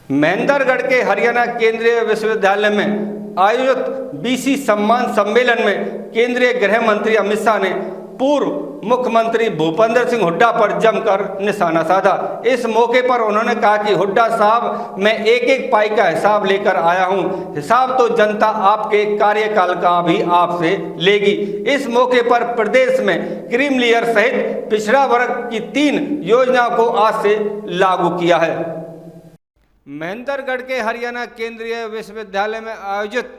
महेंद्रगढ़ के हरियाणा केंद्रीय विश्वविद्यालय में आयोजित बीसी सम्मान सम्मेलन में केंद्रीय गृह मंत्री अमित शाह ने पूर्व मुख्यमंत्री भूपेंद्र सिंह हुड्डा पर जमकर निशाना साधा। इस मौके पर उन्होंने कहा कि हुड्डा साहब, मैं एक एक पाई का हिसाब लेकर आया हूं, हिसाब तो जनता आपके कार्यकाल का भी आपसे लेगी। इस मौके पर प्रदेश में क्रीम लेयर सहित पिछड़ा वर्ग की 3 योजनाओं को आज से लागू किया है। महेंद्रगढ़ के हरियाणा केंद्रीय विश्वविद्यालय में आयोजित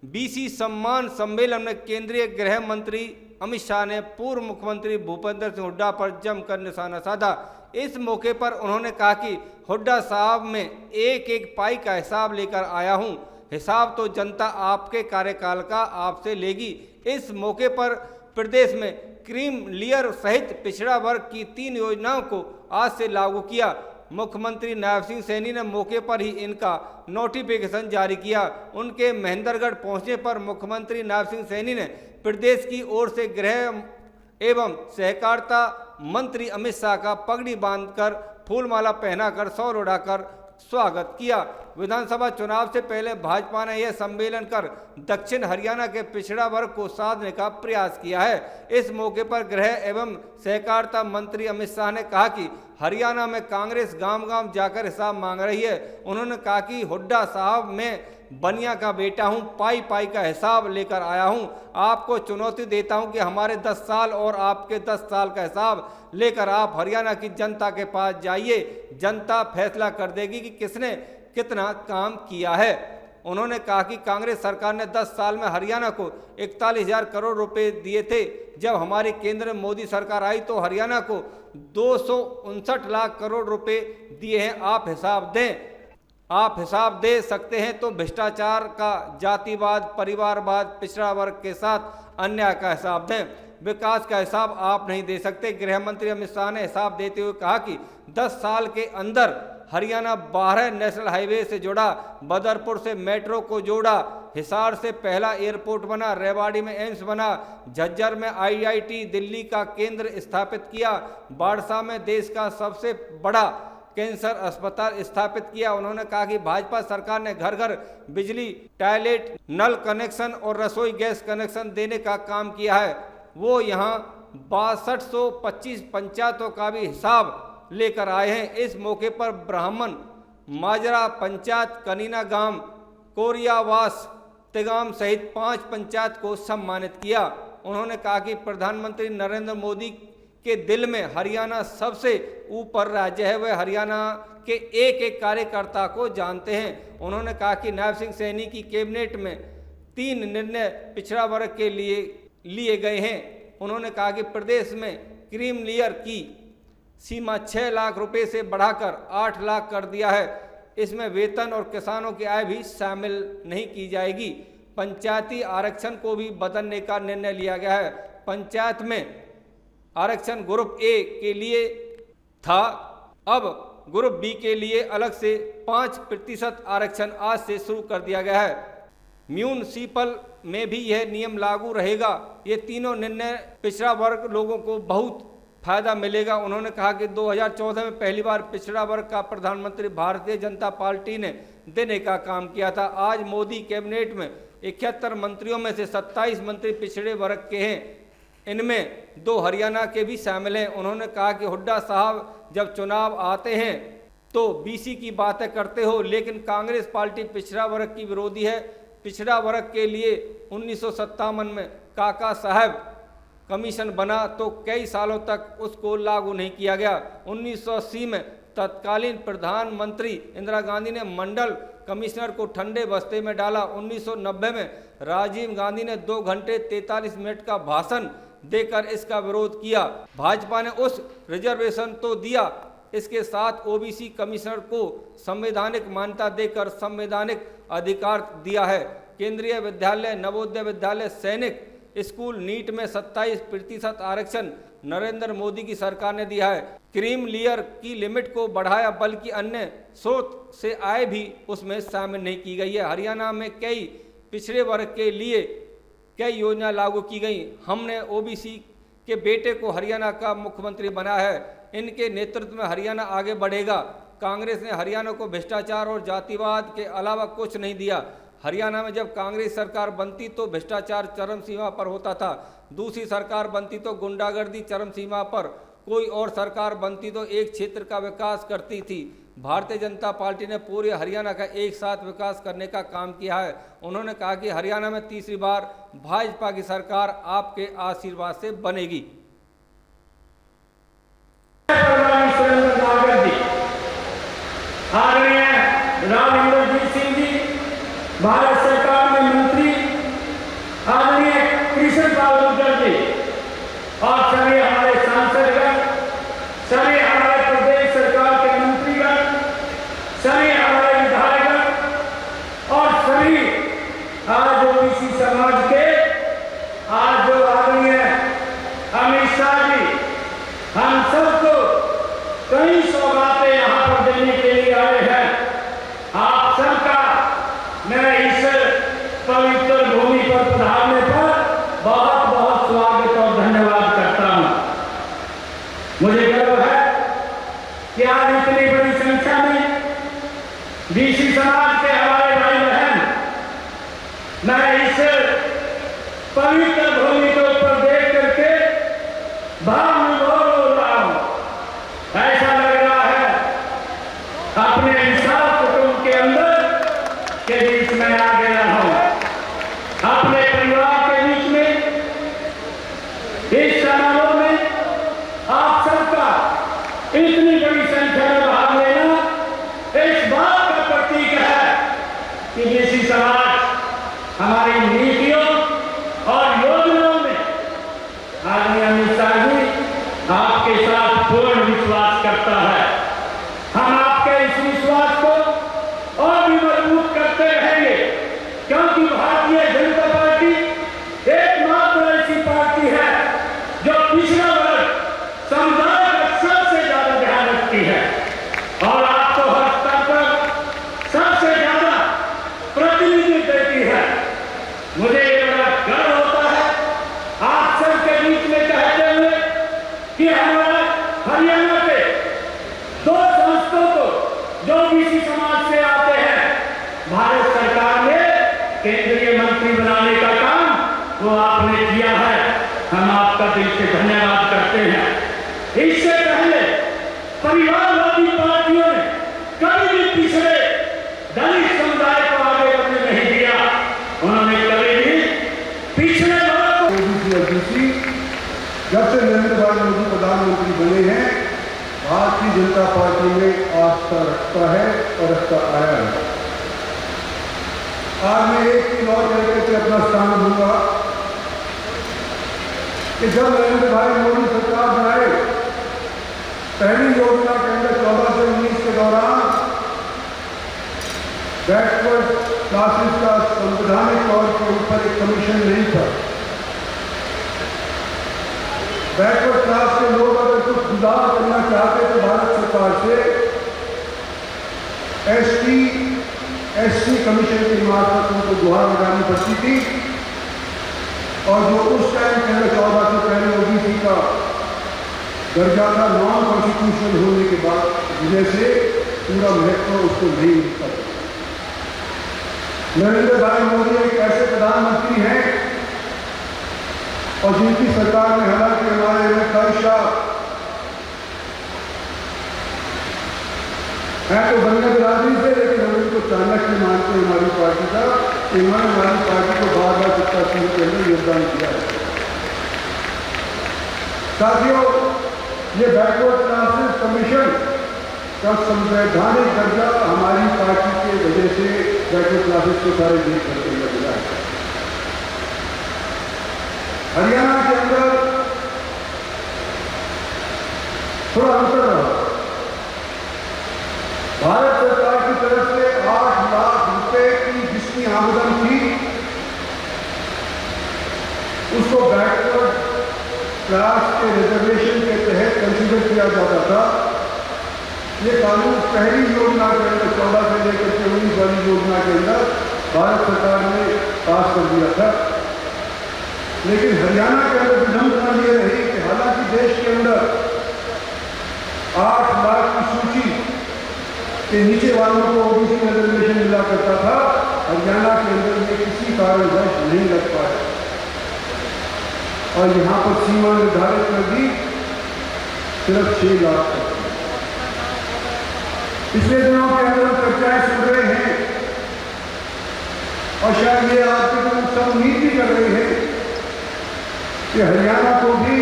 बीसी सम्मान सम्मेलन में केंद्रीय गृह मंत्री अमित शाह ने पूर्व मुख्यमंत्री भूपेंद्र सिंह हुड्डा पर जमकर निशाना साधा। इस मौके पर उन्होंने कहा कि हुड्डा साहब, मैं एक एक पाई का हिसाब लेकर आया हूं, हिसाब तो जनता आपके कार्यकाल का आपसे लेगी। इस मौके पर प्रदेश में क्रीम लेयर सहित पिछड़ा वर्ग की 3 योजनाओं को आज से लागू किया। मुख्यमंत्री नायब सिंह सैनी ने मौके पर ही इनका नोटिफिकेशन जारी किया। उनके महेंद्रगढ़ पहुंचने पर मुख्यमंत्री नायब सिंह सैनी ने प्रदेश की ओर से गृह एवं सहकारिता मंत्री अमित शाह का पगड़ी बांधकर फूलमाला पहनाकर सौर उड़ाकर स्वागत किया। विधानसभा चुनाव से पहले भाजपा ने यह सम्मेलन कर दक्षिण हरियाणा के पिछड़ा वर्ग को साधने का प्रयास किया है। इस मौके पर गृह एवं सहकारिता मंत्री अमित शाह ने कहा कि हरियाणा में कांग्रेस गांव-गांव जाकर हिसाब मांग रही है। उन्होंने कहा कि हुड्डा साहब, मैं बनिया का बेटा हूं, पाई पाई का हिसाब लेकर आया हूं। आपको चुनौती देता हूं कि हमारे 10 साल और आपके 10 साल का हिसाब लेकर आप हरियाणा की जनता के पास जाइए। जनता फैसला कर देगी कि किसने कितना काम किया है। उन्होंने कहा कि कांग्रेस सरकार ने 10 साल में हरियाणा को 41,000 करोड़ रुपए दिए थे। जब हमारी केंद्र में मोदी सरकार आई तो हरियाणा को 259 लाख करोड़ रुपए दिए हैं। आप हिसाब दें, आप हिसाब दे सकते हैं तो भ्रष्टाचार का, जातिवाद, परिवारवाद, पिछड़ा वर्ग के साथ अन्याय का हिसाब दें। विकास का हिसाब आप नहीं दे सकते। गृह मंत्री अमित शाह ने हिसाब देते हुए कहा कि 10 साल के अंदर हरियाणा 12 नेशनल हाईवे से जुड़ा, बदरपुर से मेट्रो को जोड़ा, हिसार से पहला एयरपोर्ट बना, रेवाड़ी में एम्स बना, झज्जर में IIT दिल्ली का केंद्र स्थापित किया, बाड़सा में देश का सबसे बड़ा कैंसर अस्पताल स्थापित किया। उन्होंने कहा कि भाजपा सरकार ने घर घर बिजली, टॉयलेट, नल कनेक्शन और रसोई गैस कनेक्शन देने का काम किया है। वो यहाँ 6225 पंचायतों का भी हिसाब लेकर आए हैं। इस मौके पर ब्राह्मण माजरा पंचायत, कनीना गांव, कोरियावास, तिगाम सहित 5 पंचायत को सम्मानित किया। उन्होंने कहा कि प्रधानमंत्री नरेंद्र मोदी के दिल में हरियाणा सबसे ऊपर राज्य है। वह हरियाणा के एक एक कार्यकर्ता को जानते हैं। उन्होंने कहा कि नायब सिंह सैनी की कैबिनेट में 3 निर्णय पिछड़ा वर्ग के लिए गए हैं। उन्होंने कहा कि प्रदेश में क्रीम लेयर की सीमा 6 लाख रुपए से बढ़ाकर 8 लाख कर दिया है। इसमें वेतन और किसानों की आय भी शामिल नहीं की जाएगी। पंचायती आरक्षण को भी बदलने का निर्णय लिया गया है। पंचायत में आरक्षण ग्रुप ए के लिए था, अब ग्रुप बी के लिए अलग से 5% आरक्षण आज से शुरू कर दिया गया है। म्यूनिसिपल में भी यह नियम लागू रहेगा। ये तीनों निर्णय पिछड़ा वर्ग लोगों को बहुत फायदा मिलेगा। उन्होंने कहा कि 2014 में पहली बार पिछड़ा वर्ग का प्रधानमंत्री भारतीय जनता पार्टी ने देने का काम किया था। आज मोदी कैबिनेट में 71 मंत्रियों में से 27 मंत्री पिछड़े वर्ग के हैं। इनमें 2 हरियाणा के भी शामिल हैं। उन्होंने कहा कि हुड्डा साहब, जब चुनाव आते हैं तो बीसी की बातें करते हो, लेकिन कांग्रेस पार्टी पिछड़ा वर्ग की विरोधी है। पिछड़ा वर्ग के लिए 1957 में काका साहब कमीशन बना तो कई सालों तक उसको लागू नहीं किया गया। 1980 में तत्कालीन प्रधानमंत्री इंदिरा गांधी ने मंडल कमिश्नर को ठंडे बस्ते में डाला। 1990 में राजीव गांधी ने 2 घंटे 43 मिनट का भाषण देकर इसका विरोध किया। भाजपा ने उस रिजर्वेशन तो दिया, इसके साथ ओबीसी कमिश्नर को संवैधानिक मान्यता देकर संवैधानिक अधिकार दिया है। केंद्रीय विद्यालय, नवोदय विद्यालय, सैनिक स्कूल, नीट में 27% आरक्षण नरेंद्र मोदी की सरकार ने दिया है। क्रीम लेयर की लिमिट को बढ़ाया, बल्कि अन्य स्रोत से आय भी उसमें शामिल नहीं की गई है। हरियाणा में कई पिछड़े वर्ग के लिए कई योजना लागू की गई। हमने ओबीसी के बेटे को हरियाणा का मुख्यमंत्री बनाया है। इनके नेतृत्व में हरियाणा आगे बढ़ेगा। कांग्रेस ने हरियाणा को भ्रष्टाचार और जातिवाद के अलावा कुछ नहीं दिया। हरियाणा में जब कांग्रेस सरकार बनती तो भ्रष्टाचार चरम सीमा पर होता था, दूसरी सरकार बनती तो गुंडागर्दी चरम सीमा पर, कोई और सरकार बनती तो एक क्षेत्र का विकास करती थी। भारतीय जनता पार्टी ने पूरे हरियाणा का एक साथ विकास करने का काम किया है। उन्होंने कहा कि हरियाणा में तीसरी बार भाजपा की सरकार आपके आशीर्वाद से बनेगी। भारत सरकार में मंत्री आदरणीय कृष्ण पाल गुर्जर जी और सभी हमारे सांसदगण, सभी हमारे प्रदेश सरकार के मंत्रीगण, सभी हमारे विधायकगण और सभी आज ओबीसी समाज के आज जो आदरणीय अमित शाह जी हम सबको कई सौगातें यहाँ पर देने के लिए आए हैं। आप सबका मैं इस पवित्र भूमि पर पधारने पर बहुत बहुत स्वागत और धन्यवाद करता हूं। मुझे गर्व है कि आज इतनी बड़ी संख्या में बीसी समाज के हमारे भाई बहन मैं इस पवित्र भूमि के ऊपर देख करके भाव विभोर हो रहा हूं। ऐसा लग रहा है अपने इंसाफ कुटुंब के अंदर के बीच में आ गया हूं, अपने परिवार के बीच में। इस समारोह में आप सबका इतनी बड़ी संख्या में भाग लेना इस बात का प्रतीक है कि बीसी समाज हमारी नीतियों और योजनाओं में आदरणीय अमित शाह जी आपके साथ पूर्ण विश्वास करता है। हम आपके इस विश्वास को और भी मजबूत करते रहेंगे, क्योंकि भारतीय जनता पार्टी एकमात्र ऐसी पार्टी है जो पिछड़ा वर्ग समुदाय का सबसे ज्यादा ध्यान रखती है और आपको हर स्तर पर सबसे ज्यादा प्रतिनिधित्व देती है। मुझे ये बड़ा गर्व होता है आप सबके बीच में कहते हुए कि हमारा हरियाणा के दो संस्थाओं को जो बीसी समाज से आते हैं भारत सरकार ने केंद्रीय मंत्री बनाने का काम वो आपने किया है। हम आपका दिल से धन्यवाद करते हैं। इससे पहले परिवारवादी पार्टियों ने कभी भी पिछड़े दलित समुदाय को आगे बढ़ने नहीं दिया। उन्होंने कभी भी पिछड़े जब से नरेंद्र भाई मोदी प्रधानमंत्री बने हैं भारतीय जनता पार्टी में आस्था रखता है और रखता आया है। आज मैं एक चीज और कहकर के अपना स्थान दूंगा कि जब नरेंद्र भाई मोदी सरकार बनाए पहली योजना के अंदर 14 से 19 के दौरान बैकवर्ड क्लासेस का संवैधानिक तौर के ऊपर एक कमीशन नहीं था। बैकवर्ड क्लास के लोग अगर कुछ सुधार करना चाहते तो भारत सरकार से एसटी कमीशन की मार्फत उनको गुहार लगानी पड़ती थी और जो उस टाइम पहले 14 से पहले ओबीसी का दर्जा था नॉन कॉन्स्टिट्यूशनल होने के बाद वजह से पूरा महत्व उसको नहीं मिलता। नरेंद्र भाई मोदी एक ऐसे प्रधानमंत्री हैं और जिनकी सरकार में हालांकि हमारे में ख्वाहिशात है तो बनने बिरादरी से, लेकिन हम उनको चाणक्य मानते हैं हमारी पार्टी का। इन्होंने हमारी पार्टी को बार बार सत्ता सीट के अंदर योगदान किया है। साथियों, ये बैकवर्ड क्लासेस कमीशन का संवैधानिक दर्जा हमारी पार्टी के वजह से बैकवर्ड क्लासेस को सारे देश करते हुए मिला है। हरियाणा के अंदर थोड़ा अंतर रहा। भारत सरकार की तरफ से 8 लाख रुपए की जिसकी आमदन थी उसको बैकवर्ड क्लास के रिजर्वेशन के तहत कंसीडर किया जाता था। ये कानून पहली योजना के अंदर 14 से लेकर के 19 वाली योजना के अंदर भारत सरकार ने पास कर दिया था। लेकिन हरियाणा के अंदर विडंबना ये रही कि हालांकि देश के अंदर 8 लाख की सूची कि नीचे वालों को ओबीसी रिजर्वेशन मिला करता था, हरियाणा के अंदर में किसी कारणवश नहीं लग पाया और यहाँ पर सीमा निर्धारित कर दी सिर्फ 6 लाख तक। पिछले दिनों के अंदर चर्चाएं सुन रहे हैं और शायद ये आपके लोग सब उम्मीद भी कर रहे हैं कि हरियाणा को भी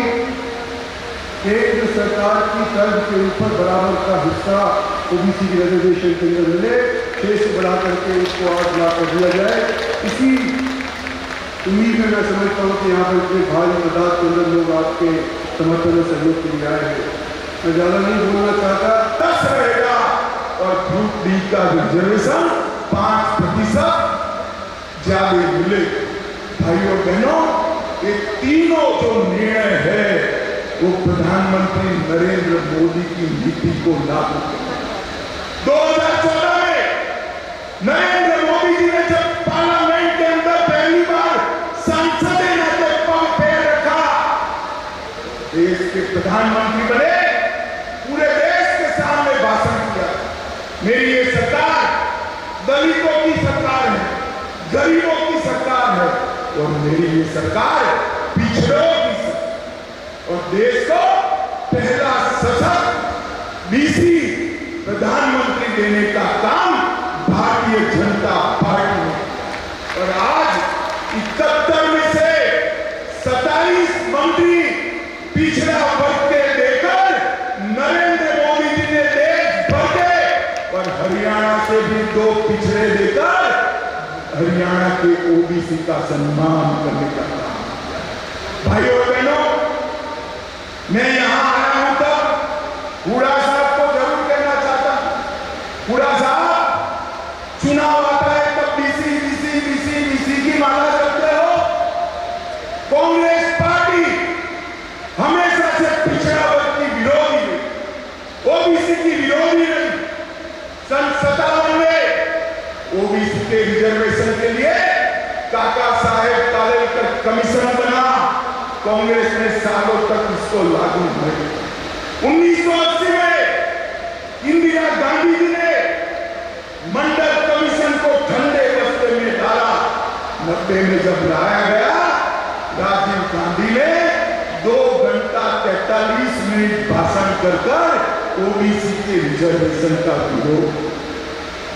केंद्र सरकार की तर्ज के ऊपर बराबर का हिस्सा ओबीसी की रिजर्वेशन के अंदर मिले, 6 से बढ़ा करके उसको 8 लाख कर दिया जाए। इसी उम्मीद में मैं समझता हूँ कि यहाँ पर इतने भारी तादाद के अंदर लोग आपके समर्थन और सहयोग के लिए आए हैं। मैं ज़्यादा नहीं बोलना चाहता। 10 रहेगा और ग्रुप डी का रिजर्वेशन 5% ज्यादा मिले। भाइयों बहनों, ये तीनों जो निर्णय है वो प्रधानमंत्री नरेंद्र मोदी की नीति को लागू करना। 2014 में नरेंद्र मोदी जी ने जब पार्लियामेंट के अंदर पहली बार संसदीय नाते पर पैर रखा, देश के प्रधानमंत्री बने, पूरे देश के सामने भाषण किया, मेरी ये सरकार दलितों की सरकार है, गरीबों की सरकार है और मेरी ये सरकार पिछड़ों की सरकार, और देश को पहला सशक्त बीसी प्रधानमंत्री देने का काम भारतीय जनता पार्टी ने। और आज 71 में से 27 मंत्री पिछड़ा वर्ग के देकर नरेंद्र मोदी जी ने देश भर के, और हरियाणा से भी 2 पिछड़े देकर हरियाणा के ओबीसी का सम्मान करने का काम किया। भाइयों बहनों, मैं यहां आया हूं तब हुडा साहब को जरूर कहना चाहता हूं, हुडा साहब, चुनाव आता है तब बीसी बीसी बीसी बीसी की माला जपते हो। कांग्रेस पार्टी हमेशा से पिछड़ा वर्ग की विरोधी है, ओबीसी की विरोधी नहीं। सन 57 में ओबीसी के रिजर्वेशन के लिए काका साहेब कालेलकर कमीशन बना, कांग्रेस ने सालों तक इसको लागू नहीं किया। 1980 में इंदिरा गांधी जी ने मंडल कमीशन को ठंडे बस्ते में डाला। 90 में जब लाया गया, राजीव गांधी ने 2 घंटा 43 मिनट भाषण कर ओबीसी के रिजर्वेशन का विरोध।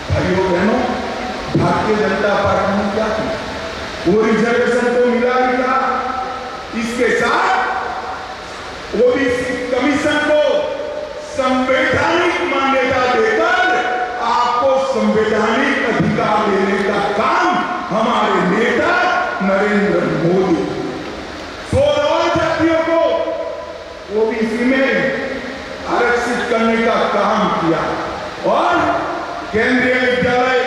भाइयों बहनों, भारतीय जनता पार्टी ने क्या किया? वो रिजर्वेशन तो मिला ही था, इसके साथ ओबीसी कमीशन को संवैधानिक मान्यता देकर आपको संवैधानिक अधिकार देने का काम हमारे नेता नरेंद्र मोदी। 16 जातियों को ओबीसी में आरक्षित करने का काम किया और केंद्रीय विद्यालय,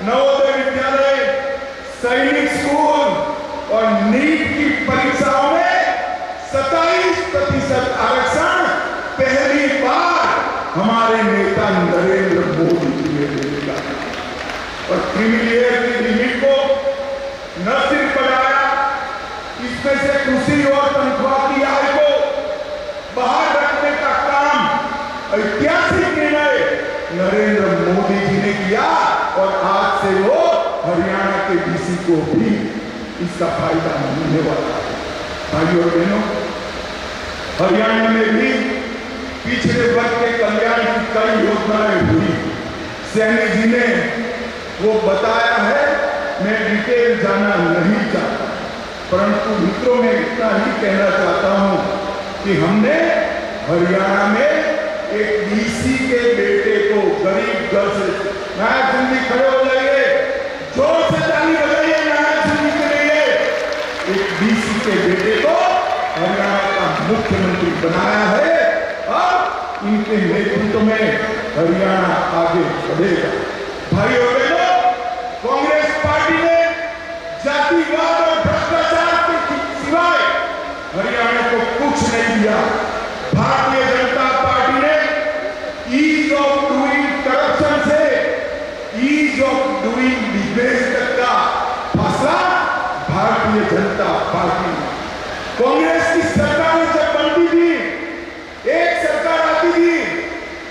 नवोदय विद्यालय, सैनिक स्कूल और नीट की परीक्षाओं में 27% आरक्षण पहली बार हमारे नेता नरेंद्र मोदी जी ने दिया और क्रीमिलेयर की लिमिट को न सिर्फ बढ़ाया, इसमें से कृषि और तनख्वाह की आय को बाहर रखने का काम ऐतिहासिक निर्णय नरेंद्र मोदी जी ने किया और आज से वो हरियाणा के डीसी को भी इसका फायदा मिलने वाला है। भाइयों और बहनों, हरियाणा में भी पिछड़े वर्ग के कल्याण की कई योजनाएं हुई। सैनी जी ने वो बताया है, मैं डिटेल जाना नहीं चाहता, परंतु मित्रों में इतना ही कहना चाहता हूं कि हमने हरियाणा में एक डीसी के बेटे को गरीब घर से, नायब सिंह खड़े हो जाइए, जोर से ताली बजाइए नायब सिंह के लिए, एक डीसी के बेटे को हरियाणा का मुख्यमंत्री बनाया है। अब इनके नेतृत्व में हरियाणा आगे बढ़ेगा। भाइयों बहनों, कांग्रेस पार्टी ने जातिवाद और भ्रष्टाचार के सिवाय हरियाणा को कुछ नहीं दिया। भारतीय जनता पार्टी ने ईज ऑफ डूइंग करप्शन से ईज ऑफ डूइंग बिजनेस तक का फैसला भारतीय जनता पार्टी ने, कांग्रेस की सरकार जब बनती थी, एक सरकार आती थी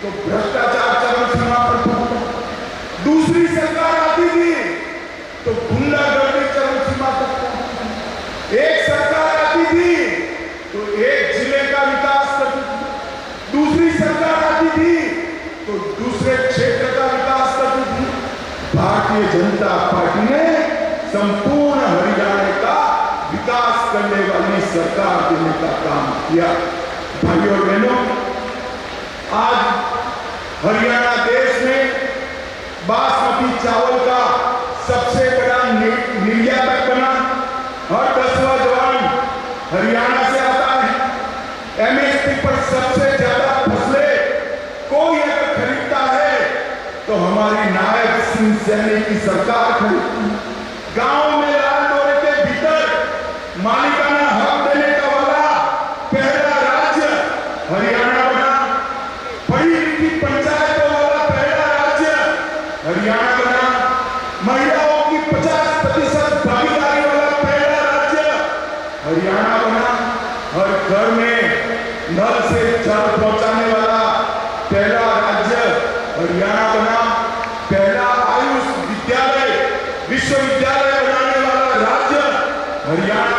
तो भ्रष्टाचार चरम सीमा पर दूसरी सरकार आती थी तो गुंडागर्दी चरम सीमा तक पहुंची थी। एक सरकार आती थी तो एक जिले का विकास करती थी, दूसरी सरकार आती थी तो दूसरे क्षेत्र का विकास करती थी। भारतीय जनता पार्टी ने संपूर्ण हरियाणा का विकास करने वाली सरकार देने का काम किया। भाइयों और बहनों, आज हरियाणा देश में बासमती चावल का सबसे बड़ा निर्यातक बना। हर 10वां जवान हरियाणा से आता है। एमएसपी पर सबसे ज्यादा फसलें कोई अगर खरीदता है तो हमारी नायब सिंह सैनी की सरकार खरीदती है। गांव में लाल डोरे के भीतर मालिकाना हक देने का वाला पहला राज्य हरियाणा बना। पढ़ी लिखी पंचायतों वाला पहला राज्य हरियाणा बना। महिलाओं की 50% भागीदारी वाला पहला राज्य हरियाणा बना। हर घर में नल से जल पहुंचाने वाला पहला राज्य हरियाणा बना। पहला आयुष विद्यालय विश्वविद्यालय बनाने वाला राज्य हरियाणा